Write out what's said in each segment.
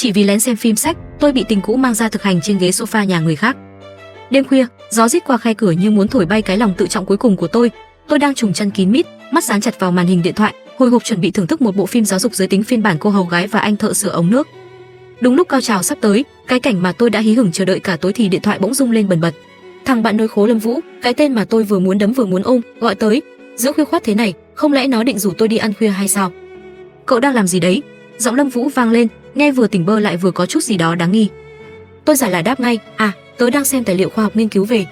chỉ vì lén xem phim sách, tôi bị tình cũ mang ra thực hành trên ghế sofa nhà người khác. Đêm khuya, gió rít qua khe cửa như muốn thổi bay cái lòng tự trọng cuối cùng của tôi. Tôi đang trùng chân kín mít, mắt dán chặt vào màn hình điện thoại, hồi hộp chuẩn bị thưởng thức một bộ phim giáo dục giới tính phiên bản Cô hầu gái và anh thợ sửa ống nước. Đúng lúc cao trào sắp tới, cái cảnh mà tôi đã hí hửng chờ đợi cả tối thì điện thoại bỗng rung lên bần bật. Thằng bạn nối khố Lâm Vũ, cái tên mà tôi vừa muốn đấm vừa muốn ôm, gọi tới. Giữa khuya khoắt thế này, không lẽ nó định rủ tôi đi ăn khuya hay sao? Cậu đang làm gì đấy? Giọng Lâm Vũ vang lên, nghe vừa tỉnh bơ lại vừa có chút gì đó đáng nghi. Tôi giả là đáp ngay, tớ đang xem tài liệu khoa học nghiên cứu về,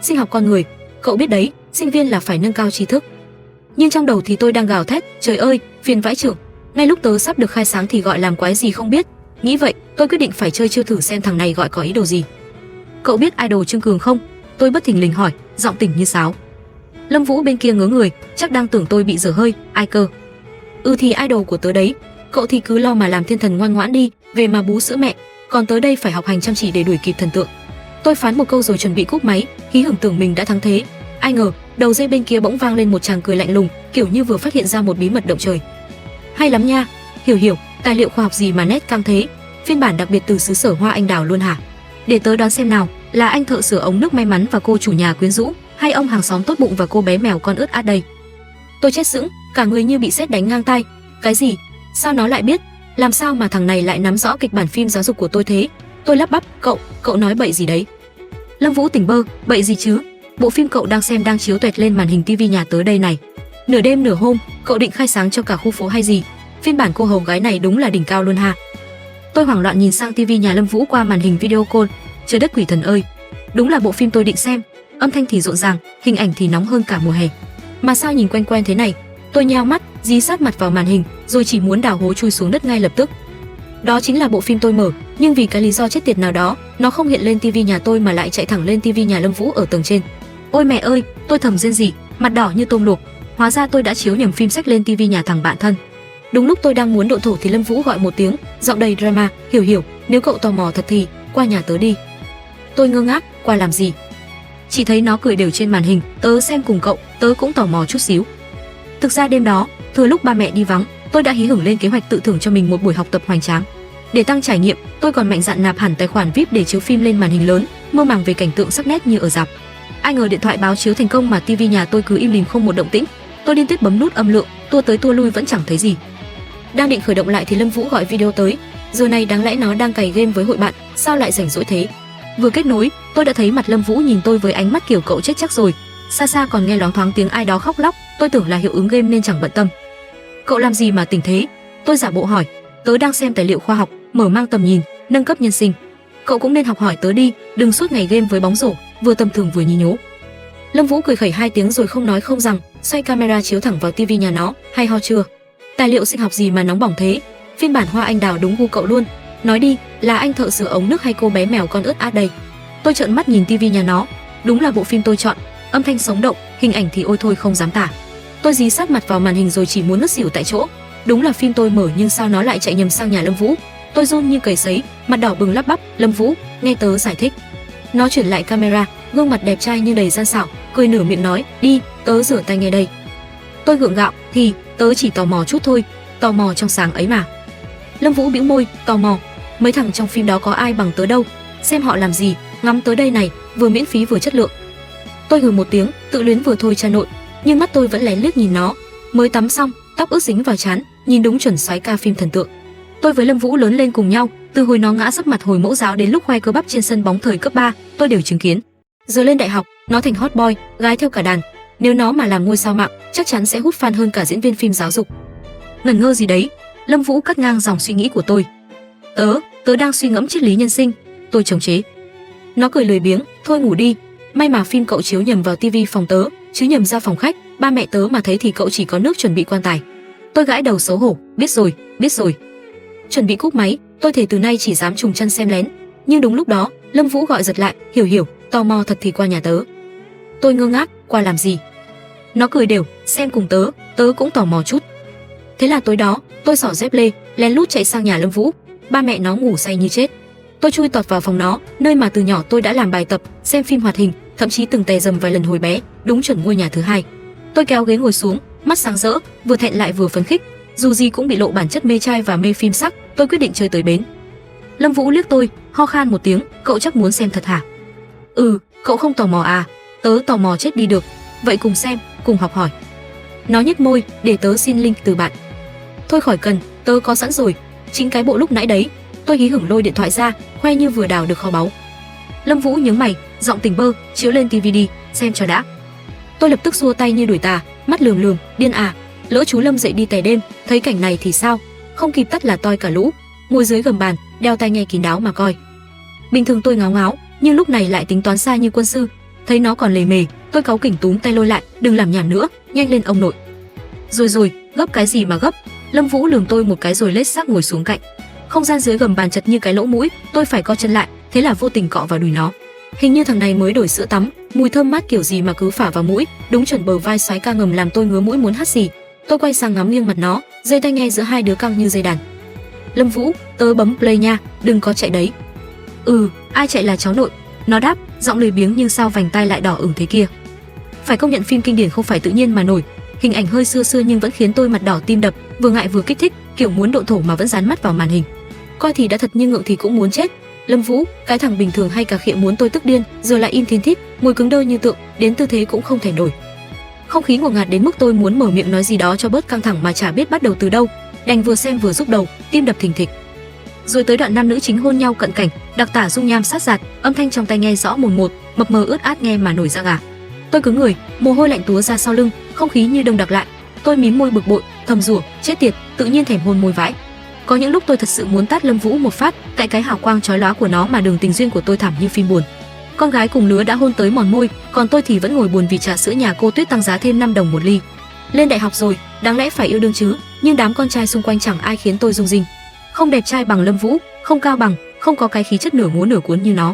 sinh học con người. Cậu biết đấy, sinh viên là phải nâng cao tri thức. Nhưng trong đầu thì tôi đang gào thét, trời ơi, phiền vãi chưởng. Ngay lúc tớ sắp được khai sáng thì gọi làm quái gì không biết. Nghĩ vậy, tôi quyết định phải chơi chiêu thử xem thằng này gọi có ý đồ gì. Cậu biết idol Trương Cường không? Tôi bất thình lình hỏi, giọng tỉnh như sáo. Lâm Vũ bên kia ngớ người, chắc đang tưởng tôi bị dở hơi, ai cơ. Thì idol của tớ đấy, cậu thì cứ lo mà làm thiên thần ngoan ngoãn đi, về mà bú sữa mẹ, còn tới đây phải học hành chăm chỉ để đuổi kịp thần tượng. Tôi phán một câu rồi chuẩn bị cúp máy, hí hửng tưởng mình đã thắng thế. Ai ngờ, đầu dây bên kia bỗng vang lên một tràng cười lạnh lùng, kiểu như vừa phát hiện ra một bí mật động trời. Hay lắm nha, hiểu, tài liệu khoa học gì mà nét căng thế, phiên bản đặc biệt từ xứ sở hoa anh đào luôn hả? Để tớ đoán xem nào, là anh thợ sửa ống nước may mắn và cô chủ nhà quyến rũ, hay ông hàng xóm tốt bụng và cô bé mèo con ướt át đây? Tôi chết sững, cả người như bị sét đánh ngang tai. Cái gì? Sao nó lại biết? Làm sao mà thằng này lại nắm rõ kịch bản phim giáo dục của tôi thế? Tôi lắp bắp, cậu nói bậy gì đấy? Lâm Vũ tỉnh bơ, bậy gì chứ? Bộ phim cậu đang xem đang chiếu tuệt lên màn hình tivi nhà tớ đây này. Nửa đêm nửa hôm, cậu định khai sáng cho cả khu phố hay gì? Phiên bản cô hầu gái này đúng là đỉnh cao luôn ha. Tôi hoảng loạn nhìn sang tivi nhà Lâm Vũ qua màn hình video call. Trời đất quỷ thần ơi, đúng là bộ phim tôi định xem. Âm thanh thì rộn ràng, hình ảnh thì nóng hơn cả mùa hè. Mà sao nhìn quen quen thế này? Tôi nheo mắt, dí sát mặt vào màn hình, rồi chỉ muốn đào hố chui xuống đất ngay lập tức. Đó chính là bộ phim tôi mở, nhưng vì cái lý do chết tiệt nào đó, nó không hiện lên tivi nhà tôi mà lại chạy thẳng lên tivi nhà Lâm Vũ ở tầng trên. Ôi mẹ ơi, tôi thầm rên rỉ, mặt đỏ như tôm luộc. Hóa ra tôi đã chiếu nhầm phim sách lên tivi nhà thằng bạn thân. Đúng lúc tôi đang muốn độ thổ thì Lâm Vũ gọi một tiếng, giọng đầy drama, hiểu, nếu cậu tò mò thật thì qua nhà tớ đi. Tôi ngơ ngác, qua làm gì? Chỉ thấy nó cười đều trên màn hình, tớ xem cùng cậu, tớ cũng tò mò chút xíu. Thực ra đêm đó, thừa lúc ba mẹ đi vắng, tôi đã hí hửng lên kế hoạch tự thưởng cho mình một buổi học tập hoành tráng. Để tăng trải nghiệm, tôi còn mạnh dạn nạp hẳn tài khoản VIP để chiếu phim lên màn hình lớn, mơ màng về cảnh tượng sắc nét như ở rạp. Ai ngờ điện thoại báo chiếu thành công mà tivi nhà tôi cứ im lìm không một động tĩnh. Tôi liên tiếp bấm nút âm lượng, tua tới tua lui vẫn chẳng thấy gì. Đang định khởi động lại thì Lâm Vũ gọi video tới. Giờ này đáng lẽ nó đang cày game với hội bạn, sao lại rảnh rỗi thế? Vừa kết nối, tôi đã thấy mặt Lâm Vũ nhìn tôi với ánh mắt kiểu cậu chết chắc rồi. Xa xa còn nghe loáng thoáng tiếng ai đó khóc lóc, tôi tưởng là hiệu ứng game nên chẳng bận tâm. Cậu làm gì mà tỉnh thế? Tôi giả bộ hỏi. Tớ đang xem tài liệu khoa học, mở mang tầm nhìn, nâng cấp nhân sinh. Cậu cũng nên học hỏi tớ đi, đừng suốt ngày game với bóng rổ, vừa tầm thường vừa nhí nhố. Lâm Vũ cười khẩy hai tiếng rồi không nói không rằng, xoay camera chiếu thẳng vào tivi nhà nó. Hay ho chưa? Tài liệu sinh học gì mà nóng bỏng thế? Phiên bản hoa anh đào đúng gu cậu luôn. Nói đi, là anh thợ sửa ống nước hay cô bé mèo con ướt át đây? Tôi trợn mắt nhìn tivi nhà nó. Đúng là bộ phim tôi chọn, âm thanh sống động, hình ảnh thì ôi thôi không dám tả. Tôi dí sát mặt vào màn hình rồi chỉ muốn ngất xỉu tại chỗ. Đúng là phim tôi mở nhưng sao nó lại chạy nhầm sang nhà Lâm Vũ? Tôi run như cầy sấy, mặt đỏ bừng lắp bắp, Lâm Vũ, nghe tớ giải thích. Nó chuyển lại camera, gương mặt đẹp trai nhưng đầy gian xảo, cười nửa miệng nói, đi, tớ rửa tay nghe đây. Tôi gượng gạo, thì tớ chỉ tò mò chút thôi, tò mò trong sáng ấy mà. Lâm Vũ bĩu môi, tò mò, mấy thằng trong phim đó có ai bằng tớ đâu, xem họ làm gì, ngắm tớ đây này, vừa miễn phí vừa chất lượng. Tôi hừ một tiếng, tự luyến vừa thôi cha nội, nhưng mắt tôi vẫn lén liếc nhìn nó. Mới tắm xong, tóc ướt dính vào trán, nhìn đúng chuẩn soái ca phim thần tượng. Tôi với Lâm Vũ lớn lên cùng nhau, từ hồi nó ngã sấp mặt hồi mẫu giáo đến lúc khoe cơ bắp trên sân bóng thời cấp 3, tôi đều chứng kiến. Giờ lên đại học, nó thành hot boy, gái theo cả đàn. Nếu nó mà làm ngôi sao mạng, chắc chắn sẽ hút fan hơn cả diễn viên phim giáo dục. Ngẩn ngơ gì đấy? Lâm Vũ cắt ngang dòng suy nghĩ của tôi. Tớ đang suy ngẫm triết lý nhân sinh. Tôi chống chế. Nó cười lười biếng, thôi ngủ đi. May mà phim cậu chiếu nhầm vào tivi phòng tớ, chứ nhầm ra phòng khách, ba mẹ tớ mà thấy thì cậu chỉ có nước chuẩn bị quan tài. Tôi gãi đầu xấu hổ, biết rồi. Chuẩn bị cúp máy, tôi thề từ nay chỉ dám trùng chân xem lén. Nhưng đúng lúc đó, Lâm Vũ gọi giật lại, hiểu, tò mò thật thì qua nhà tớ. Tôi ngơ ngác, qua làm gì? Nó cười đều, xem cùng tớ cũng tò mò chút. Thế là tối đó, tôi xỏ dép lê, lén lút chạy sang nhà Lâm Vũ. Ba mẹ nó ngủ say như chết. Tôi chui tọt vào phòng nó, nơi mà từ nhỏ tôi đã làm bài tập, xem phim hoạt hình, thậm chí từng tè dầm vài lần hồi bé, đúng chuẩn ngôi nhà thứ hai. Tôi kéo ghế ngồi xuống, mắt sáng rỡ, vừa thẹn lại vừa phấn khích. Dù gì cũng bị lộ bản chất mê trai và mê phim sắc, tôi quyết định chơi tới bến. Lâm Vũ liếc tôi, ho khan một tiếng, cậu chắc muốn xem thật hả? Ừ, cậu không tò mò à? Tớ tò mò chết đi được. Vậy cùng xem, cùng học hỏi. Nó nhếch môi, để tớ xin link từ bạn. Thôi khỏi cần, tớ có sẵn rồi. Chính cái bộ lúc nãy đấy. Tôi hí hửng lôi điện thoại ra, khoe như vừa đào được kho báu. Lâm Vũ nhướng mày, giọng tỉnh bơ, chiếu lên TV đi, xem cho đã. Tôi lập tức xua tay như đuổi tà, mắt lườm lườm, điên à? Lỡ chú Lâm dậy đi tè đêm, thấy cảnh này thì sao? Không kịp tắt là toi cả lũ. Ngồi dưới gầm bàn, đeo tai nghe kín đáo mà coi. Bình thường tôi ngáo ngáo, nhưng lúc này lại tính toán xa như quân sư. Thấy nó còn lề mề, tôi cáu kỉnh túm tay lôi lại, đừng làm nhảm nữa, nhanh lên ông nội. Rồi, gấp cái gì mà gấp? Lâm Vũ lườm tôi một cái rồi lết xác ngồi xuống cạnh. Không gian dưới gầm bàn chật như cái lỗ mũi, tôi phải co chân lại, thế là vô tình cọ vào đùi nó. Hình như thằng này mới đổi sữa tắm, mùi thơm mát kiểu gì mà cứ phả vào mũi, đúng chuẩn bờ vai xoáy ca ngầm làm tôi ngứa mũi muốn hắt xì. Tôi quay sang ngắm nghiêng mặt nó, dây tai nghe giữa hai đứa căng như dây đàn. Lâm Vũ, tớ bấm play nha, đừng có chạy đấy. Ừ, ai chạy là cháu nội. Nó đáp, giọng lười biếng nhưng sao vành tai lại đỏ ửng thế kia. Phải công nhận phim kinh điển không phải tự nhiên mà nổi. Hình ảnh hơi xưa nhưng vẫn khiến tôi mặt đỏ tim đập, vừa ngại vừa kích thích, kiểu muốn độn thổ mà vẫn dán mắt vào màn hình. Coi thì đã thật nhưng ngượng thì cũng muốn chết. Lâm Vũ, cái thằng bình thường hay cà khịa muốn tôi tức điên, giờ lại im thiên thít, ngồi cứng đơ như tượng, đến tư thế cũng không thể đổi. Không khí ngột ngạt đến mức tôi muốn mở miệng nói gì đó cho bớt căng thẳng mà chả biết bắt đầu từ đâu, đành vừa xem vừa rúc đầu, tim đập thình thịch. Rồi tới đoạn nam nữ chính hôn nhau cận cảnh, đặc tả dung nham sát sạt, âm thanh trong tai nghe rõ mồn một, mập mờ ướt át nghe mà nổi da gà. Tôi cứng người, mồ hôi lạnh túa ra sau lưng, không khí như đông đặc lại. Tôi mím môi bực bội, thầm rủa, chết tiệt, tự nhiên thèm hôn môi vãi. Có những lúc tôi thật sự muốn tát Lâm Vũ một phát, tại cái hào quang chói lóa của nó mà đường tình duyên của tôi thảm như phim buồn. Con gái cùng lứa đã hôn tới mòn môi, còn tôi thì vẫn ngồi buồn vì trà sữa nhà cô Tuyết tăng giá thêm 5 đồng một ly. Lên đại học rồi, đáng lẽ phải yêu đương chứ, nhưng đám con trai xung quanh chẳng ai khiến tôi rung rinh. Không đẹp trai bằng Lâm Vũ, không cao bằng, không có cái khí chất nửa múa nửa cuốn như nó.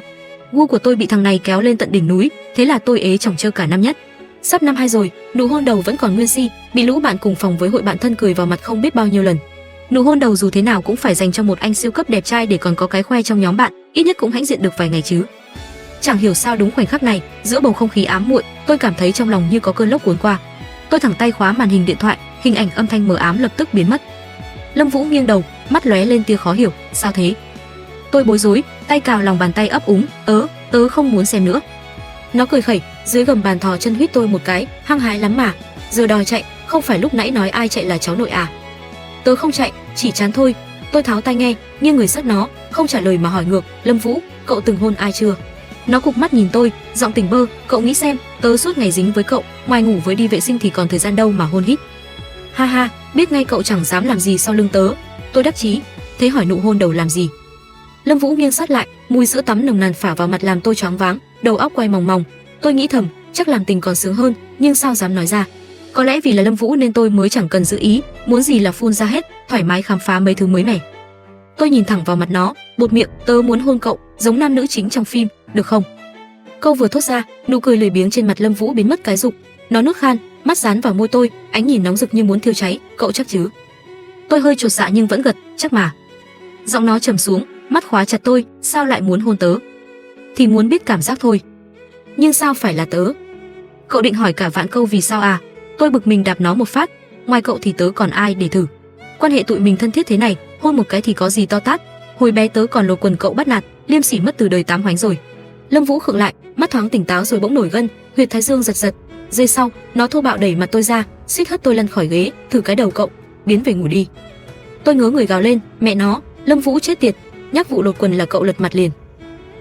Gu của tôi bị thằng này kéo lên tận đỉnh núi, thế là tôi ế chồng chơ cả năm nhất. Sắp năm 2 rồi, nụ hôn đầu vẫn còn nguyên si, bị lũ bạn cùng phòng với hội bạn thân cười vào mặt không biết bao nhiêu lần. Nụ hôn đầu dù thế nào cũng phải dành cho một anh siêu cấp đẹp trai để còn có cái khoe trong nhóm bạn, ít nhất cũng hãnh diện được vài ngày chứ. Chẳng hiểu sao đúng khoảnh khắc này, giữa bầu không khí ám muội, tôi cảm thấy trong lòng như có cơn lốc cuốn qua. Tôi thẳng tay khóa màn hình điện thoại, hình ảnh âm thanh mờ ám lập tức biến mất. Lâm Vũ nghiêng đầu, mắt lóe lên tia khó hiểu, sao thế? Tôi bối rối, tay cào lòng bàn tay ấp úng, tớ không muốn xem nữa. Nó cười khẩy, dưới gầm bàn thò chân huýt tôi một cái, hăng hái lắm mà, giờ đòi chạy, không phải lúc nãy nói ai chạy là cháu nội à? Tớ không chạy, chỉ chán thôi. Tôi tháo tai nghe, nghiêng người sát nó, không trả lời mà hỏi ngược, Lâm Vũ, cậu từng hôn ai chưa? Nó cụp mắt nhìn tôi, giọng tỉnh bơ, cậu nghĩ xem, tớ suốt ngày dính với cậu, ngoài ngủ với đi vệ sinh thì còn thời gian đâu mà hôn hít. Ha ha, biết ngay cậu chẳng dám làm gì sau lưng tớ. Tôi đắc chí, thế hỏi nụ hôn đầu làm gì? Lâm Vũ nghiêng sát lại, mùi sữa tắm nồng nàn phả vào mặt làm tôi choáng váng, đầu óc quay mòng mòng. Tôi nghĩ thầm, chắc làm tình còn sướng hơn, nhưng sao dám nói ra. Có lẽ vì là Lâm Vũ nên tôi mới chẳng cần giữ ý, muốn gì là phun ra hết, thoải mái khám phá mấy thứ mới mẻ. Tôi nhìn thẳng vào mặt nó, buột miệng, tớ muốn hôn cậu, giống nam nữ chính trong phim, được không? Câu vừa thốt ra, nụ cười lười biếng trên mặt Lâm Vũ biến mất cái dục. Nó nuốt khan, mắt dán vào môi tôi, ánh nhìn nóng rực như muốn thiêu cháy, cậu chắc chứ? Tôi hơi chột dạ nhưng vẫn gật, chắc mà. Giọng nó trầm xuống, mắt khóa chặt tôi, sao lại muốn hôn tớ? Thì muốn biết cảm giác thôi. Nhưng sao phải là tớ? Cậu định hỏi cả vạn câu vì sao à? Tôi bực mình đạp nó một phát, ngoài cậu thì tớ còn ai để thử. Quan hệ tụi mình thân thiết thế này, hôn một cái thì có gì to tát. Hồi bé tớ còn lột quần cậu bắt nạt, liêm sỉ mất từ đời 8 hoánh rồi. Lâm Vũ khựng lại, mắt thoáng tỉnh táo rồi bỗng nổi gân, huyệt thái dương giật giật. Giây sau, nó thô bạo đẩy mặt tôi ra, xích hất tôi lăn khỏi ghế, thử cái đầu cậu, biến về ngủ đi. Tôi ngớ người gào lên, mẹ nó, Lâm Vũ chết tiệt, nhắc vụ lột quần là cậu lật mặt liền.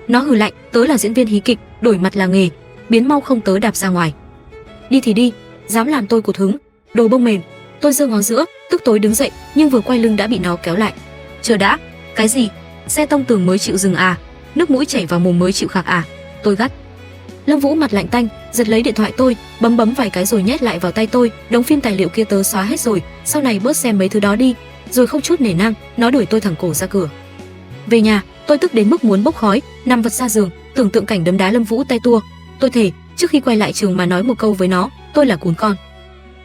Nó hừ lạnh, tớ là diễn viên hí kịch, đổi mặt là nghề, biến mau không tớ đạp ra ngoài. Đi thì đi, dám làm tôi cụt hứng, đồ bông mềm. Tôi giơ ngón giữa, tức tối đứng dậy, nhưng vừa quay lưng đã bị nó kéo lại. Chờ đã, cái gì? Xe tông tường mới chịu dừng à? Nước mũi chảy vào mồm mới chịu khạc à? Tôi gắt. Lâm Vũ mặt lạnh tanh, giật lấy điện thoại tôi, bấm vài cái rồi nhét lại vào tay tôi. Đống phim tài liệu kia tớ xóa hết rồi, sau này bớt xem mấy thứ đó đi. Rồi không chút nể nang, nó đuổi tôi thẳng cổ ra cửa. Về nhà, tôi tức đến mức muốn bốc khói, nằm vật ra giường, tưởng tượng cảnh đấm đá Lâm Vũ tay tua. Tôi thề, trước khi quay lại trường mà nói một câu với nó, tôi là cún con.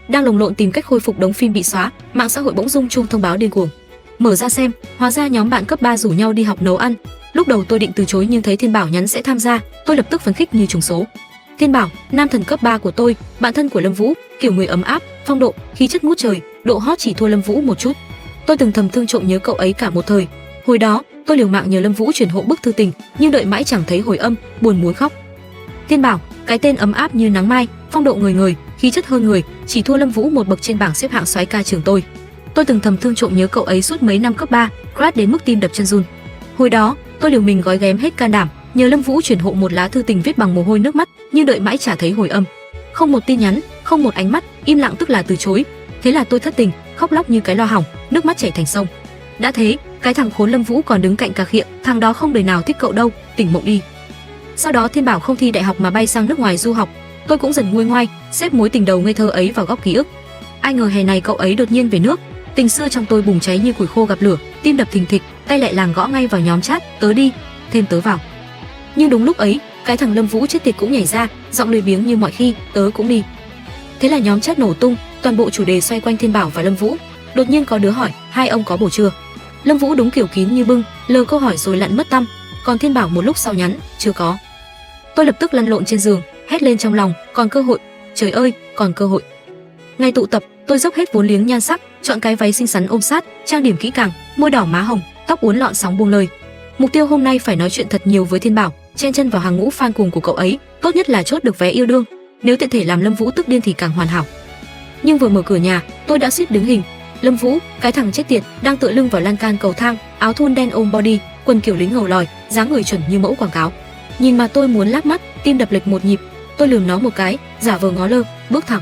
Đang lồng lộn tìm cách khôi phục đống phim bị xóa, mạng xã hội bỗng rung chuông thông báo điên cuồng. Mở ra xem, hóa ra nhóm bạn cấp 3 rủ nhau đi học nấu ăn. Lúc đầu tôi định từ chối nhưng thấy Thiên Bảo nhắn sẽ tham gia, tôi lập tức phấn khích như trùng số. Thiên Bảo, nam thần cấp 3 của tôi, bạn thân của Lâm Vũ, kiểu người ấm áp, phong độ, khí chất ngút trời, độ hot chỉ thua Lâm Vũ một chút. Tôi từng thầm thương trộm nhớ cậu ấy cả một thời. Hồi đó, tôi liều mạng nhờ Lâm Vũ chuyển hộ bức thư tình, nhưng đợi mãi chẳng thấy hồi âm, buồn muốn khóc. Thiên Bảo, cái tên ấm áp như nắng mai, phong độ người người, khí chất hơn người, chỉ thua Lâm Vũ một bậc trên bảng xếp hạng soái ca trường tôi. Tôi từng thầm thương trộm nhớ cậu ấy suốt mấy năm cấp 3, crush đến mức tim đập chân run. Hồi đó, tôi liều mình gói ghém hết can đảm, nhờ Lâm Vũ chuyển hộ một lá thư tình viết bằng mồ hôi nước mắt, nhưng đợi mãi chả thấy hồi âm. Không một tin nhắn, không một ánh mắt, im lặng tức là từ chối. Thế là tôi thất tình, khóc lóc như cái loa hỏng, nước mắt chảy thành sông. Đã thế, cái thằng khốn Lâm Vũ còn đứng cạnh cà khịa, thằng đó không đời nào thích cậu đâu, tỉnh mộng đi. Sau đó Thiên Bảo không thi đại học mà bay sang nước ngoài du học, tôi cũng dần nguôi ngoai, xếp mối tình đầu ngây thơ ấy vào góc ký ức. Ai ngờ hè này cậu ấy đột nhiên về nước, tình xưa trong tôi bùng cháy như củi khô gặp lửa, tim đập thình thịch, tay lại làng gõ ngay vào nhóm chat, tớ đi, thêm tớ vào. Nhưng đúng lúc ấy, cái thằng Lâm Vũ chết tiệt cũng nhảy ra, giọng lười biếng như mọi khi, tớ cũng đi. Thế là nhóm chat nổ tung, toàn bộ chủ đề xoay quanh Thiên Bảo và Lâm Vũ. Đột nhiên có đứa hỏi, hai ông có bồ chưa? Lâm Vũ đúng kiểu kín như bưng, lờ câu hỏi rồi lặn mất tăm, còn Thiên Bảo một lúc sau nhắn, chưa có. Tôi lập tức lăn lộn trên giường, hét lên trong lòng, còn cơ hội, trời ơi, còn cơ hội. Ngày tụ tập, tôi dốc hết vốn liếng nhan sắc, chọn cái váy xinh xắn ôm sát, trang điểm kỹ càng, môi đỏ má hồng, tóc uốn lọn sóng buông lời. Mục tiêu hôm nay phải nói chuyện thật nhiều với Thiên Bảo, chen chân vào hàng ngũ fan cùng của cậu ấy, tốt nhất là chốt được vé yêu đương, nếu tiện thể làm Lâm Vũ tức điên thì càng hoàn hảo. Nhưng vừa mở cửa nhà, tôi đã suýt đứng hình. Lâm Vũ, cái thằng chết tiệt, đang tựa lưng vào lan can cầu thang, áo thun đen ôm body, quần kiểu lính ngầu lòi, dáng người chuẩn như mẫu quảng cáo. Nhìn mà tôi muốn lác mắt, tim đập lệch một nhịp. Tôi lườm nó một cái, giả vờ ngó lơ, bước thẳng.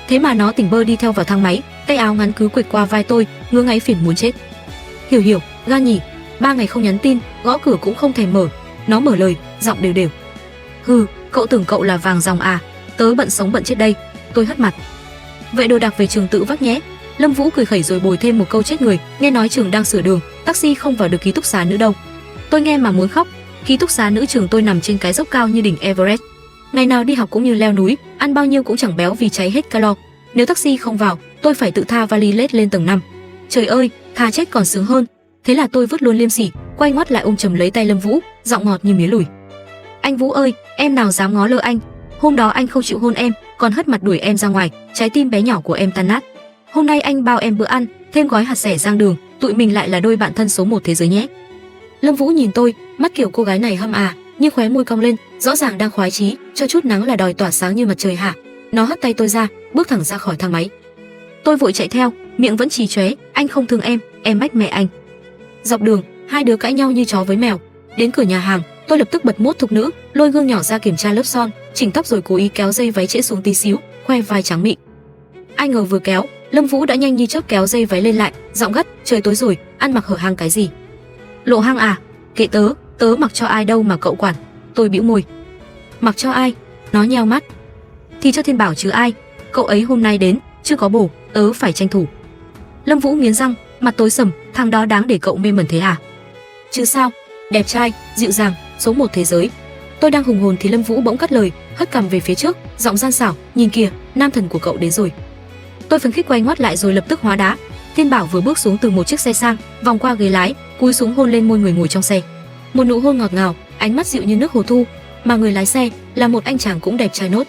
Thế mà nó tỉnh bơ đi theo vào thang máy, tay áo ngắn cứ quệt qua vai tôi, ngứa ngáy phiền muốn chết. Hiểu, gan nhỉ, 3 ngày không nhắn tin, gõ cửa cũng không thèm mở. Nó mở lời, giọng đều đều. Hừ, cậu tưởng cậu là vàng dòng à? Tớ bận sống bận chết đây. Tôi hất mặt. Vậy đồ đạc về trường tự vác nhé. Lâm Vũ cười khẩy rồi bồi thêm một câu chết người, nghe nói trường đang sửa đường, taxi không vào được ký túc xá nữa đâu. Tôi nghe mà muốn khóc. Ký túc xá nữ trường tôi nằm trên cái dốc cao như đỉnh Everest. Ngày nào đi học cũng như leo núi, ăn bao nhiêu cũng chẳng béo vì cháy hết calo. Nếu taxi không vào, tôi phải tự tha vali lết lên tầng 5. Trời ơi, thà chết còn sướng hơn. Thế là tôi vứt luôn liêm sỉ, quay ngoắt lại ôm chầm lấy tay Lâm Vũ, giọng ngọt như mía lùi. Anh Vũ ơi, em nào dám ngó lơ anh. Hôm đó anh không chịu hôn em, còn hất mặt đuổi em ra ngoài, trái tim bé nhỏ của em tan nát. Hôm nay anh bao em bữa ăn, thêm gói hạt sẻ rang đường, tụi mình lại là đôi bạn thân số 1 thế giới nhé. Lâm Vũ nhìn tôi, mắt kiểu cô gái này hâm à, nhưng khóe môi cong lên, rõ ràng đang khoái chí, cho chút nắng là đòi tỏa sáng như mặt trời hả? Nó hất tay tôi ra, bước thẳng ra khỏi thang máy. Tôi vội chạy theo, miệng vẫn trì tróe, anh không thương em mách mẹ anh. Dọc đường, hai đứa cãi nhau như chó với mèo. Đến cửa nhà hàng, tôi lập tức bật mốt thục nữ, lôi gương nhỏ ra kiểm tra lớp son, chỉnh tóc rồi cố ý kéo dây váy trễ xuống tí xíu, khoe vai trắng mịn. Ai ngờ vừa kéo, Lâm Vũ đã nhanh như chớp kéo dây váy lên lại, giọng gắt, trời tối rồi, ăn mặc hở hang cái gì? Lộ hang à? Kệ tớ mặc cho ai đâu mà cậu quản. Tôi bĩu môi. Mặc cho ai? Nó nheo mắt. Thì cho Thiên Bảo chứ ai? Cậu ấy hôm nay đến, chưa có bồ, tớ phải tranh thủ. Lâm Vũ nghiến răng, mặt tối sầm, thằng đó đáng để cậu mê mẩn thế à? Chứ sao? Đẹp trai, dịu dàng, số 1 thế giới. Tôi đang hùng hồn thì Lâm Vũ bỗng cắt lời, hất cằm về phía trước, giọng gian xảo, nhìn kìa, nam thần của cậu đến rồi. Tôi phấn khích quay ngoắt lại rồi lập tức hóa đá. Thiên Bảo vừa bước xuống từ một chiếc xe sang, vòng qua ghế lái, cúi xuống hôn lên môi người ngồi trong xe. Một nụ hôn ngọt ngào, ánh mắt dịu như nước hồ thu, mà người lái xe là một anh chàng cũng đẹp trai nốt.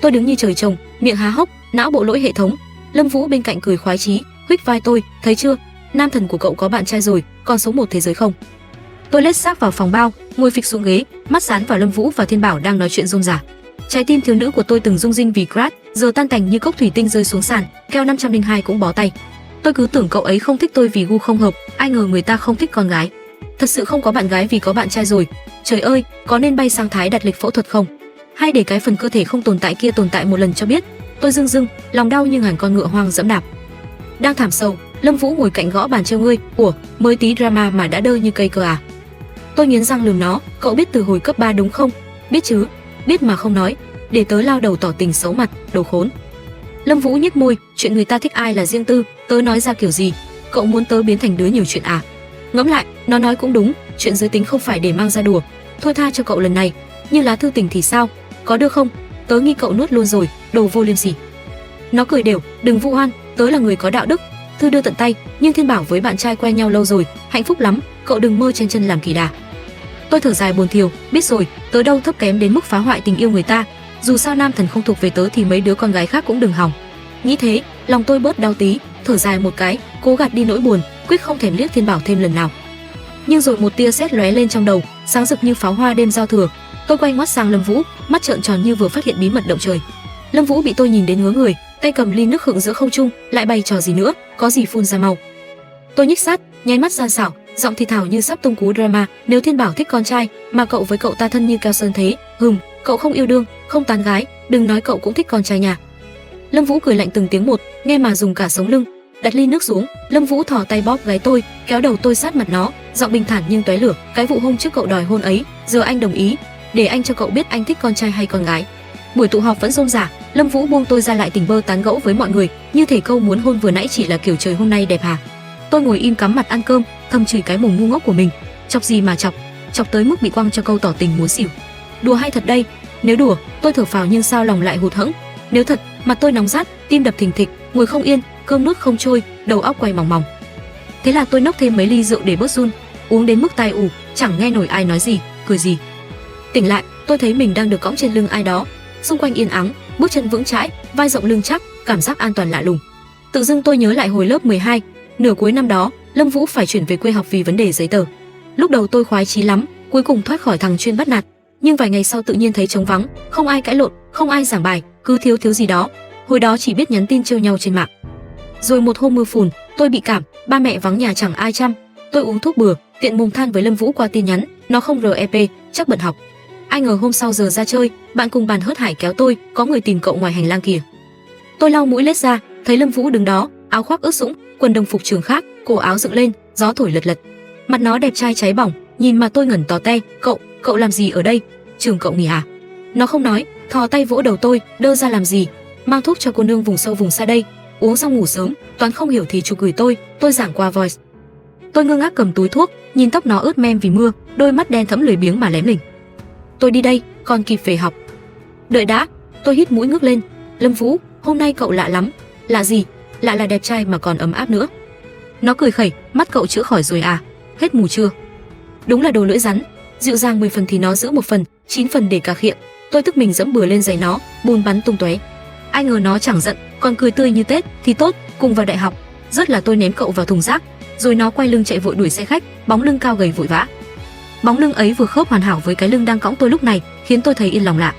Tôi đứng như trời trồng, miệng há hốc, não bộ lỗi hệ thống. Lâm Vũ bên cạnh cười khoái chí, huých vai tôi, thấy chưa, nam thần của cậu có bạn trai rồi, còn số 1 thế giới không? Tôi lết xác vào phòng bao, ngồi phịch xuống ghế, mắt dán vào Lâm Vũ và Thiên Bảo đang nói chuyện rôm rả. Trái tim thiếu nữ của tôi từng rung rinh vì crush, giờ tan tành như cốc thủy tinh rơi xuống sàn, keo 502 cũng bó tay. Tôi cứ tưởng cậu ấy không thích tôi vì gu không hợp, ai ngờ người ta không thích con gái. Thật sự không có bạn gái vì có bạn trai rồi. Trời ơi, có nên bay sang Thái đặt lịch phẫu thuật không? Hay để cái phần cơ thể không tồn tại kia tồn tại một lần cho biết? Tôi rưng rưng, lòng đau như ngàn con ngựa hoang dẫm đạp. Đang thảm sầu, Lâm Vũ ngồi cạnh gõ bàn trêu ngươi, ủa, mới tí drama mà đã đơ như cây cơ à? Tôi nghiến răng lườm nó, cậu biết từ hồi cấp 3 đúng không? Biết chứ, biết mà không nói, để tớ lao đầu tỏ tình xấu mặt, đồ khốn. Lâm Vũ nhếch môi, chuyện người ta thích ai là riêng tư, tớ nói ra kiểu gì? Cậu muốn tớ biến thành đứa nhiều chuyện à? Ngẫm lại, nó nói cũng đúng, chuyện giới tính không phải để mang ra đùa. Thôi tha cho cậu lần này, nhưng lá thư tình thì sao? Có được không? Tớ nghi cậu nuốt luôn rồi, đồ vô liêm sỉ. Nó cười đều, đừng vu oan, tớ là người có đạo đức. Thư đưa tận tay, nhưng Thiên Bảo với bạn trai quen nhau lâu rồi, hạnh phúc lắm, cậu đừng mơ chen chân làm kỳ đà. Tôi thở dài buồn thiểu, biết rồi, tớ đâu thấp kém đến mức phá hoại tình yêu người ta. Dù sao nam thần không thuộc về tớ thì mấy đứa con gái khác cũng đừng hòng. Nghĩ thế, lòng tôi bớt đau tí, thở dài một cái, cố gạt đi nỗi buồn, quyết không thèm liếc Thiên Bảo thêm lần nào. Nhưng rồi một tia sét lóe lên trong đầu, sáng rực như pháo hoa đêm giao thừa. Tôi quay ngoắt sang Lâm Vũ, mắt trợn tròn như vừa phát hiện bí mật động trời. Lâm Vũ bị tôi nhìn đến ngớ người, tay cầm ly nước khựng giữa không trung, lại bày trò gì nữa, có gì phun ra mau. Tôi nhích sát, nháy mắt gian xảo, giọng thì thào như sắp tung cú drama, nếu Thiên Bảo thích con trai, mà cậu với cậu ta thân như keo sơn thế, cậu không yêu đương, không tán gái, đừng nói cậu cũng thích con trai nhà. Lâm Vũ cười lạnh từng tiếng một, nghe mà dùng cả sống lưng. Đặt ly nước xuống, Lâm Vũ thò tay bóp gáy tôi, kéo đầu tôi sát mặt nó, giọng bình thản nhưng tóe lửa, cái vụ hôm trước cậu đòi hôn ấy, giờ anh đồng ý, để anh cho cậu biết anh thích con trai hay con gái. Buổi tụ họp vẫn rôm rả, Lâm Vũ buông tôi ra lại tình bơ tán gẫu với mọi người, như thể câu muốn hôn vừa nãy chỉ là kiểu trời hôm nay đẹp hà. Tôi ngồi im cắm mặt ăn cơm, thầm chửi cái mồm ngu ngốc của mình, chọc gì mà chọc tới mức bị quăng cho câu tỏ tình muốn xỉu. Đùa hay thật đây? Nếu đùa, tôi thở phào nhưng sao lòng lại hụt hẫng. Nếu thật, mặt tôi nóng rát, tim đập thình thịch, ngồi không yên, cơm nuốt không trôi, đầu óc quay mòng mòng. Thế là tôi nốc thêm mấy ly rượu để bớt run, uống đến mức tai ù, chẳng nghe nổi ai nói gì, cười gì. Tỉnh lại, tôi thấy mình đang được cõng trên lưng ai đó, xung quanh yên ắng, bước chân vững chãi, vai rộng lưng chắc, cảm giác an toàn lạ lùng. Tự dưng tôi nhớ lại hồi lớp 12, nửa cuối năm đó, Lâm Vũ phải chuyển về quê học vì vấn đề giấy tờ. Lúc đầu tôi khoái chí lắm, cuối cùng thoát khỏi thằng chuyên bắt nạt, nhưng vài ngày sau tự nhiên thấy trống vắng, không ai cãi lộn, không ai giảng bài, cứ thiếu gì đó. Hồi đó chỉ biết nhắn tin trêu nhau trên mạng. Rồi một hôm mưa phùn, tôi bị cảm, ba mẹ vắng nhà chẳng ai chăm, tôi uống thuốc bừa, tiện mồm than với Lâm Vũ qua tin nhắn, nó không rep, chắc bận học. Ai ngờ hôm sau giờ ra chơi, bạn cùng bàn hớt hải kéo tôi, có người tìm cậu ngoài hành lang kìa. Tôi lau mũi lết ra, thấy Lâm Vũ đứng đó, áo khoác ướt sũng, quần đồng phục trường khác, cổ áo dựng lên, gió thổi lật lật. Mặt nó đẹp trai cháy bỏng, nhìn mà tôi ngẩn tò te, cậu làm gì ở đây? Trường cậu nghỉ à? Nó không nói, thò tay vỗ đầu tôi, đơ ra làm gì? Mang thuốc cho cô nương vùng sâu vùng xa đây, uống xong ngủ sớm, toán không hiểu thì chụp gửi tôi giảng qua voice. Tôi ngơ ngác cầm túi thuốc, nhìn tóc nó ướt mem vì mưa, đôi mắt đen thẫm lười biếng mà lém lỉnh. Tôi đi đây, còn kịp về học. Đợi đã, tôi hít mũi ngước lên. Lâm Vũ, hôm nay cậu lạ lắm. Lạ gì? Lạ là đẹp trai mà còn ấm áp nữa. Nó cười khẩy, mắt cậu chữa khỏi rồi à? Hết mù chưa? Đúng là đồ lưỡi rắn, dịu dàng 10 phần thì nó giữ 1 phần, 9 phần để cà khịa. Tôi tức mình dẫm bừa lên giày nó, bùn bắn tung tóe. Ai ngờ nó chẳng giận, còn cười tươi như Tết, thì tốt, cùng vào đại học. Rất là tôi ném cậu vào thùng rác, rồi nó quay lưng chạy vội đuổi xe khách, bóng lưng cao gầy vội vã. Bóng lưng ấy vừa khớp hoàn hảo với cái lưng đang cõng tôi lúc này, khiến tôi thấy yên lòng lạ.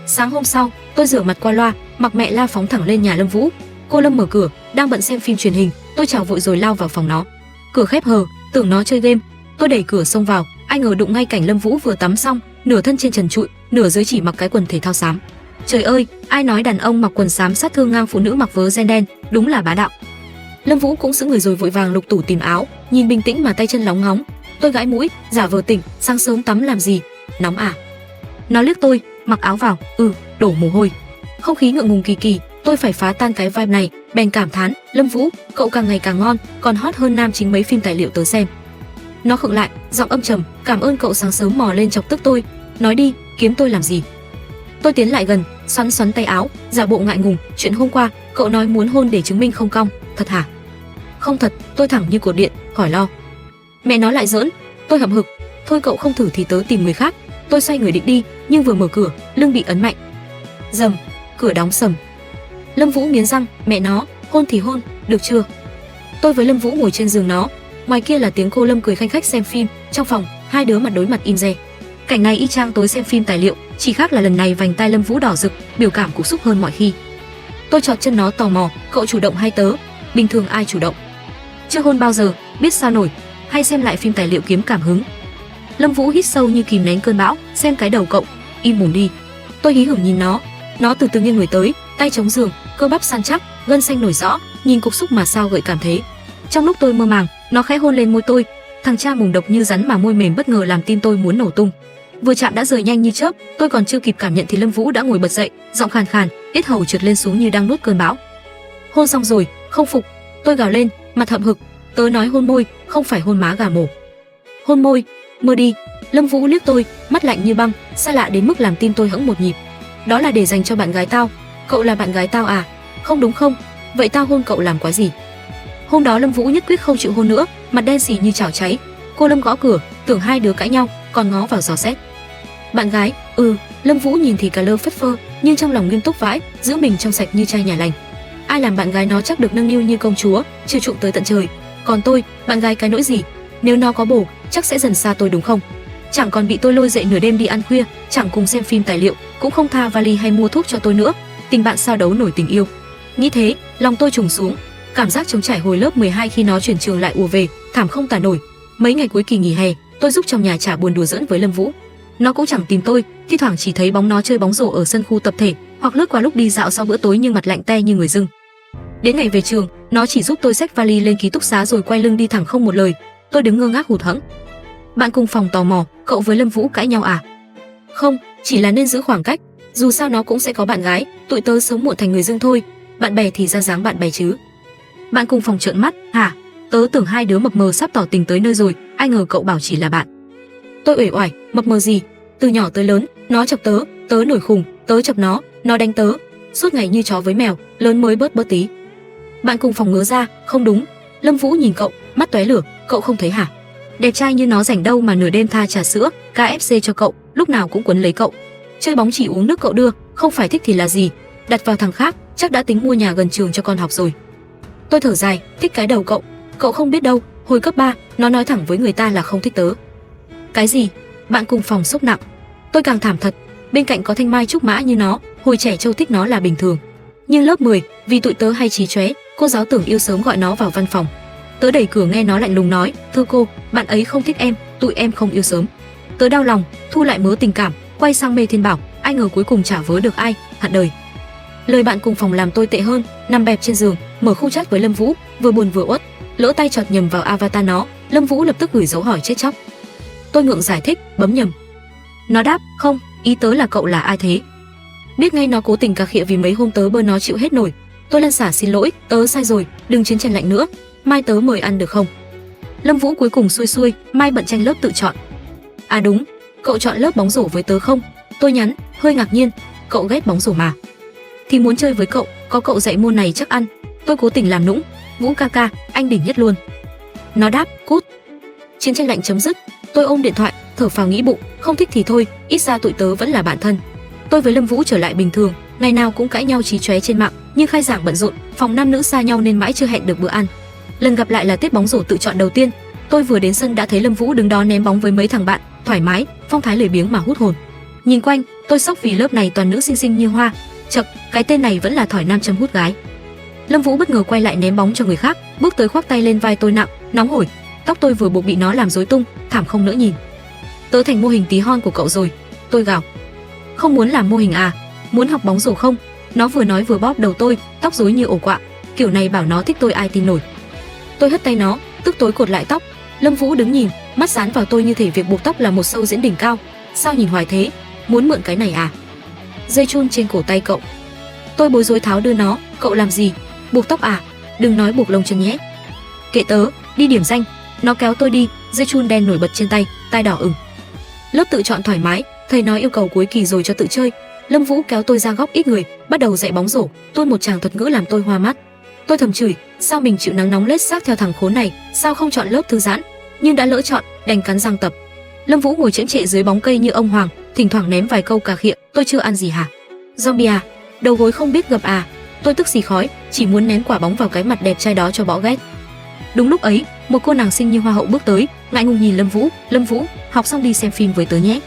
Sáng hôm sau, tôi rửa mặt qua loa, mặc mẹ la phóng thẳng lên nhà Lâm Vũ. Cô Lâm mở cửa, đang bận xem phim truyền hình, tôi chào vội rồi lao vào phòng nó. Cửa khép hờ, tưởng nó chơi game. Tôi đẩy cửa xông vào, ai ngờ đụng ngay cảnh Lâm Vũ vừa tắm xong, nửa thân trên trần trụi, nửa dưới chỉ mặc cái quần thể thao xám. Trời ơi, ai nói đàn ông mặc quần xám sát thương ngang phụ nữ mặc vớ ren đen, đúng là bá đạo. Lâm Vũ cũng sững người rồi vội vàng lục tủ tìm áo, nhìn bình tĩnh mà tay chân lóng ngóng. Tôi gãi mũi, giả vờ tỉnh, sáng sớm tắm làm gì? Nóng à? Nó liếc tôi, mặc áo vào, đổ mồ hôi. Không khí ngượng ngùng kỳ kỳ, tôi phải phá tan cái vibe này, bèn cảm thán, Lâm Vũ, cậu càng ngày càng ngon, còn hot hơn nam chính mấy phim tài liệu tớ xem. Nó khựng lại, giọng âm trầm, cảm ơn cậu sáng sớm mò lên chọc tức tôi. Nói đi, kiếm tôi làm gì? Tôi tiến lại gần, xoắn tay áo, giả bộ ngại ngùng, chuyện hôm qua, cậu nói muốn hôn để chứng minh không cong, thật hả? Không thật, tôi thẳng như cột điện, khỏi lo. Mẹ nó lại giỡn, tôi hậm hực, thôi cậu không thử thì tớ tìm người khác. Tôi xoay người định đi, nhưng vừa mở cửa, lưng bị ấn mạnh. Rầm, cửa đóng sầm. Lâm Vũ nghiến răng, mẹ nó, hôn thì hôn, được chưa? Tôi với Lâm Vũ ngồi trên giường nó, ngoài kia là tiếng cô Lâm cười khanh khách xem phim, trong phòng, hai đứa mặt đối mặt im re. Cảnh này y chang tối xem phim tài liệu, chỉ khác là lần này vành tai Lâm Vũ đỏ rực, biểu cảm cục xúc hơn mọi khi. Tôi chọt chân nó tò mò, cậu chủ động hay tớ? Bình thường ai chủ động? Chưa hôn bao giờ, biết sao nổi, hay xem lại phim tài liệu kiếm cảm hứng. Lâm Vũ hít sâu như kìm nén cơn bão, xem cái đầu cậu, im mồm đi. Tôi hí hửng nhìn nó từ từ nghiêng người tới, tay chống giường, cơ bắp săn chắc, gân xanh nổi rõ, nhìn cục xúc mà sao gợi cảm thế. Trong lúc tôi mơ màng, nó khẽ hôn lên môi tôi, thằng cha mồm độc như rắn mà môi mềm bất ngờ làm tim tôi muốn nổ tung. Vừa chạm đã rời nhanh như chớp, tôi còn chưa kịp cảm nhận thì Lâm Vũ đã ngồi bật dậy, giọng khàn khàn, yết hầu trượt lên xuống như đang nuốt cơn bão. Hôn xong rồi, không phục, tôi gào lên, mặt hậm hực, tớ nói hôn môi, không phải hôn má gà mổ. Hôn môi, mơ đi. Lâm Vũ liếc tôi, mắt lạnh như băng, xa lạ đến mức làm tim tôi hững một nhịp. Đó là để dành cho bạn gái tao. Cậu là bạn gái tao à? Không đúng không? Vậy tao hôn cậu làm quái gì? Hôm đó Lâm Vũ nhất quyết không chịu hôn nữa, mặt đen xì như chảo cháy. Cô Lâm gõ cửa, tưởng hai đứa cãi nhau, còn ngó vào dò xét. Bạn gái? Lâm Vũ nhìn thì cả lơ phất phơ, nhưng trong lòng nghiêm túc vãi, giữ mình trong sạch như chai nhà lành. Ai làm bạn gái nó chắc được nâng niu như công chúa, chiều chuộng tới tận trời. Còn tôi, bạn gái cái nỗi gì? Nếu nó có bồ, chắc sẽ dần xa tôi đúng không? Chẳng còn bị tôi lôi dậy nửa đêm đi ăn khuya, chẳng cùng xem phim tài liệu, cũng không tha vali hay mua thuốc cho tôi nữa. Tình bạn sao đấu nổi tình yêu. Nghĩ thế, lòng tôi trùng xuống. Cảm giác trống trải hồi lớp 12 khi nó chuyển trường lại ùa về, thảm không tả nổi. Mấy ngày cuối kỳ nghỉ hè, tôi giúp trong nhà trả buồn đùa giỡn với Lâm Vũ. Nó cũng chẳng tìm tôi, thi thoảng chỉ thấy bóng nó chơi bóng rổ ở sân khu tập thể, hoặc lướt qua lúc đi dạo sau bữa tối nhưng mặt lạnh te như người dưng. Đến ngày về trường, nó chỉ giúp tôi xách vali lên ký túc xá rồi quay lưng đi thẳng không một lời. Tôi đứng ngơ ngác hụt hẫng. Bạn cùng phòng tò mò, cậu với Lâm Vũ cãi nhau à? Không, chỉ là nên giữ khoảng cách. Dù sao nó cũng sẽ có bạn gái, tụi tớ sớm muộn thành người dưng thôi. Bạn bè thì ra dáng bạn bè chứ. Bạn cùng phòng trợn mắt, hả? Tớ tưởng hai đứa mập mờ sắp tỏ tình tới nơi rồi, ai ngờ cậu bảo chỉ là bạn. Tôi uể oải, mập mờ gì? Từ nhỏ tới lớn, nó chọc tớ, tớ nổi khùng, tớ chọc nó đánh tớ, suốt ngày như chó với mèo, lớn mới bớt tí. Bạn cùng phòng ngớ ra, không đúng. Lâm Vũ nhìn cậu, mắt tóe lửa, cậu không thấy hả? Đẹp trai như nó rảnh đâu mà nửa đêm tha trà sữa, KFC cho cậu, lúc nào cũng quấn lấy cậu. Chơi bóng chỉ uống nước cậu đưa, không phải thích thì là gì? Đặt vào thằng khác, chắc đã tính mua nhà gần trường cho con học rồi. Tôi thở dài, thích cái đầu cậu không biết đâu, hồi cấp 3, nó nói thẳng với người ta là không thích tớ. Cái gì? Bạn cùng phòng sốc nặng. Tôi càng thảm thật, bên cạnh có thanh mai trúc mã như nó, hồi trẻ trâu thích nó là bình thường. Nhưng lớp 10, vì tụi tớ hay trí chóe, cô giáo tưởng yêu sớm gọi nó vào văn phòng. Tớ đẩy cửa nghe nó lạnh lùng nói, thưa cô, bạn ấy không thích em, tụi em không yêu sớm. Tớ đau lòng, thu lại mớ tình cảm, quay sang mê thiên bảo, ai ngờ cuối cùng chả vớ được ai, hận đời. Lời bạn cùng phòng làm tôi tệ hơn, nằm bẹp trên giường, mở khung chat với Lâm Vũ, vừa buồn vừa uất, lỡ tay chọt nhầm vào avatar nó, Lâm Vũ lập tức gửi dấu hỏi chết chóc. Tôi ngượng giải thích, bấm nhầm. Nó đáp, không, ý tớ là cậu là ai thế? Biết ngay nó cố tình cà khịa vì mấy hôm tớ bơ nó chịu hết nổi. Tôi lăn xả xin lỗi, tớ sai rồi, đừng chiến tranh lạnh nữa, mai tớ mời ăn được không? Lâm Vũ cuối cùng xuôi, mai bận tranh lớp tự chọn. À đúng, cậu chọn lớp bóng rổ với tớ không? Tôi nhắn, hơi ngạc nhiên, cậu ghét bóng rổ mà. Thì muốn chơi với cậu, có cậu dạy môn này chắc ăn. Tôi cố tình làm nũng, Vũ ca ca, anh đỉnh nhất luôn. Nó đáp, cút. Chiến tranh lạnh chấm dứt, tôi ôm điện thoại, thở phào nghĩ bụng, không thích thì thôi, ít ra tụi tớ vẫn là bạn thân. Tôi với Lâm Vũ trở lại bình thường, ngày nào cũng cãi nhau chí chóe trên mạng, nhưng khai giảng bận rộn, phòng nam nữ xa nhau nên mãi chưa hẹn được bữa ăn. Lần gặp lại là tiết bóng rổ tự chọn đầu tiên, tôi vừa đến sân đã thấy Lâm Vũ đứng đó ném bóng với mấy thằng bạn, thoải mái, phong thái lười biếng mà hút hồn. Nhìn quanh, tôi sốc vì lớp này toàn nữ xinh xinh như hoa. Chậc, cái tên này vẫn là thỏi nam châm hút gái. Lâm Vũ bất ngờ quay lại ném bóng cho người khác, bước tới khoác tay lên vai tôi nặng, nóng hổi. Tóc tôi vừa buộc bị nó làm rối tung, thảm không nỡ nhìn. Tớ thành mô hình tí hon của cậu rồi, tôi gào. Không muốn làm mô hình à? Muốn học bóng rổ không? Nó vừa nói vừa bóp đầu tôi, tóc rối như ổ quạ. Kiểu này bảo nó thích tôi ai tin nổi. Tôi hất tay nó, tức tối cột lại tóc. Lâm Vũ đứng nhìn, mắt dán vào tôi như thể việc buộc tóc là một show diễn đỉnh cao. Sao nhìn hoài thế? Muốn mượn cái này à? Dây chun trên cổ tay cậu. Tôi bối rối tháo đưa nó, cậu làm gì? Buộc tóc à? Đừng nói buộc lông chân nhé. Kệ tớ, đi điểm danh. Nó kéo tôi đi, dây chun đen nổi bật trên tay, tai đỏ ửng. Lớp tự chọn thoải mái, thầy nói yêu cầu cuối kỳ rồi cho tự chơi. Lâm Vũ kéo tôi ra góc ít người, bắt đầu dạy bóng rổ, tuôn một tràng thuật ngữ làm tôi hoa mắt. Tôi thầm chửi, sao mình chịu nắng nóng lết xác theo thằng khốn này, sao không chọn lớp thư giãn, nhưng đã lỡ chọn, đành cắn răng tập. Lâm Vũ ngồi chễm chệ dưới bóng cây như ông hoàng, thỉnh thoảng ném vài câu cà khịa, tôi chưa ăn gì hả? Zombie à? Đầu gối không biết gập à? Tôi tức xì khói, chỉ muốn ném quả bóng vào cái mặt đẹp trai đó cho bỏ ghét. Đúng lúc ấy, một cô nàng xinh như hoa hậu bước tới, ngại ngùng nhìn Lâm Vũ, học xong đi xem phim với tớ nhé.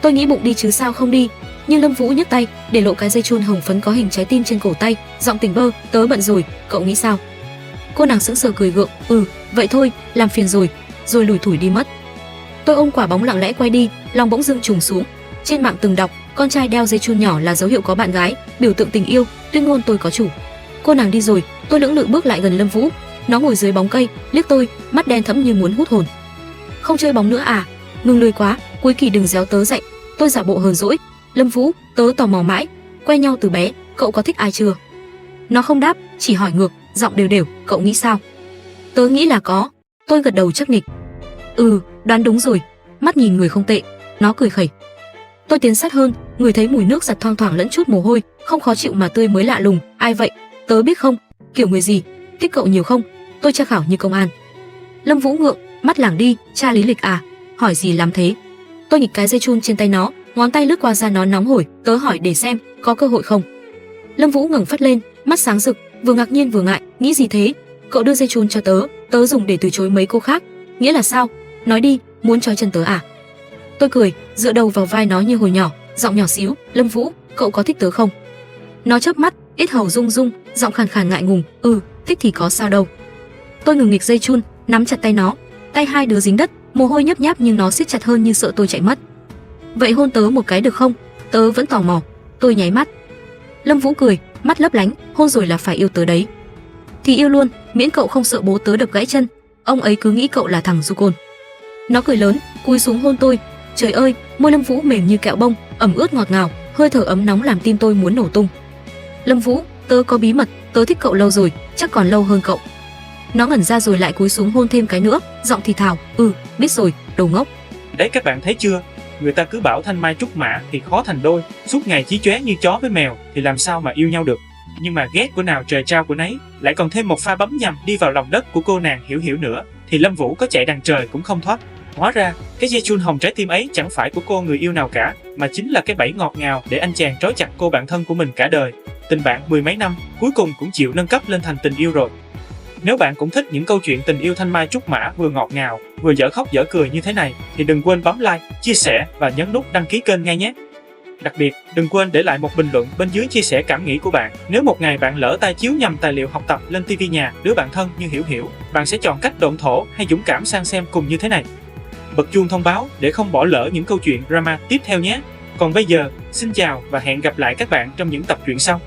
Tôi nghĩ bụng đi chứ sao không đi, nhưng Lâm Vũ nhấc tay, để lộ cái dây chun hồng phấn có hình trái tim trên cổ tay, giọng tỉnh bơ, tớ bận rồi, cậu nghĩ sao? Cô nàng sững sờ cười gượng, vậy thôi, làm phiền rồi lủi thủi đi mất. Tôi ôm quả bóng lặng lẽ quay đi, lòng bỗng dưng trùng xuống. Trên mạng từng đọc, con trai đeo dây chun nhỏ là dấu hiệu có bạn gái, biểu tượng tình yêu, tuyên ngôn tôi có chủ. Cô nàng đi rồi, tôi lưỡng lự bước lại gần Lâm Vũ. Nó ngồi dưới bóng cây, liếc tôi, mắt đen thẫm như muốn hút hồn. Không chơi bóng nữa à? Ngừng lười quá, cuối kỳ đừng réo tớ dậy. Tôi giả bộ hờn dỗi. Lâm Vũ, tớ tò mò mãi, quen nhau từ bé, cậu có thích ai chưa? Nó không đáp, chỉ hỏi ngược, giọng đều đều, cậu nghĩ sao? Tớ nghĩ là có. Tôi gật đầu chắc nịch. Đoán đúng rồi, mắt nhìn người không tệ. Nó cười khẩy. Tôi tiến sát hơn, người thấy mùi nước giặt thoang thoảng lẫn chút mồ hôi, không khó chịu mà tươi mới lạ lùng. Ai vậy? Tớ biết không? Kiểu người gì? Thích cậu nhiều không? Tôi tra khảo như công an. Lâm Vũ ngượng, mắt lảng đi, tra lý lịch à? Hỏi gì lắm thế? Tôi nghịch cái dây chun trên tay nó, ngón tay lướt qua da nó nóng hổi, tớ hỏi để xem, có cơ hội không? Lâm Vũ ngẩng phát lên, mắt sáng rực, vừa ngạc nhiên vừa ngại, nghĩ gì thế? Cậu đưa dây chun cho tớ, tớ dùng để từ chối mấy cô khác, nghĩa là sao? Nói đi, muốn trói chân tớ à? Tôi cười, dựa đầu vào vai nó như hồi nhỏ, giọng nhỏ xíu, Lâm Vũ, cậu có thích tớ không? Nó chớp mắt, yết hầu rung rung, giọng khàn khàn ngại ngùng, thích thì có sao đâu. Tôi ngừng nghịch dây chun, nắm chặt tay nó, tay hai đứa dính đất, mồ hôi nhấp nháp nhưng nó siết chặt hơn như sợ tôi chạy mất. Vậy hôn tớ một cái được không? Tớ vẫn tò mò. Tôi nháy mắt. Lâm Vũ cười, mắt lấp lánh, hôn rồi là phải yêu tớ đấy. Thì yêu luôn, miễn cậu không sợ bố tớ đập gãy chân. Ông ấy cứ nghĩ cậu là thằng du côn. Nó cười lớn, cúi xuống hôn tôi. Trời ơi, môi Lâm Vũ mềm như kẹo bông, ẩm ướt ngọt ngào, hơi thở ấm nóng làm tim tôi muốn nổ tung. Lâm Vũ, tớ có bí mật, tớ thích cậu lâu rồi, chắc còn lâu hơn cậu. Nó ngẩn ra rồi lại cúi xuống hôn thêm cái nữa, giọng thì thào, biết rồi, đồ ngốc. Đấy các bạn thấy chưa? Người ta cứ bảo thanh mai trúc mã thì khó thành đôi, suốt ngày chí chóe như chó với mèo thì làm sao mà yêu nhau được. Nhưng mà ghét của nào trời trao của nấy, lại còn thêm một pha bấm nhằm đi vào lòng đất của cô nàng Hiểu Hiểu nữa, thì Lâm Vũ có chạy đằng trời cũng không thoát. Hóa ra, cái dây chun hồng trái tim ấy chẳng phải của cô người yêu nào cả, mà chính là cái bẫy ngọt ngào để anh chàng trói chặt cô bạn thân của mình cả đời. Tình bạn mười mấy năm, cuối cùng cũng chịu nâng cấp lên thành tình yêu rồi. Nếu bạn cũng thích những câu chuyện tình yêu thanh mai trúc mã vừa ngọt ngào, vừa dở khóc dở cười như thế này, thì đừng quên bấm like, chia sẻ và nhấn nút đăng ký kênh ngay nhé. Đặc biệt, đừng quên để lại một bình luận bên dưới chia sẻ cảm nghĩ của bạn. Nếu một ngày bạn lỡ tay chiếu nhầm tài liệu học tập lên TV nhà đứa bạn thân như Hiểu Hiểu, bạn sẽ chọn cách độn thổ hay dũng cảm sang xem cùng như thế này. Bật chuông thông báo để không bỏ lỡ những câu chuyện drama tiếp theo nhé. Còn bây giờ, xin chào và hẹn gặp lại các bạn trong những tập truyện sau.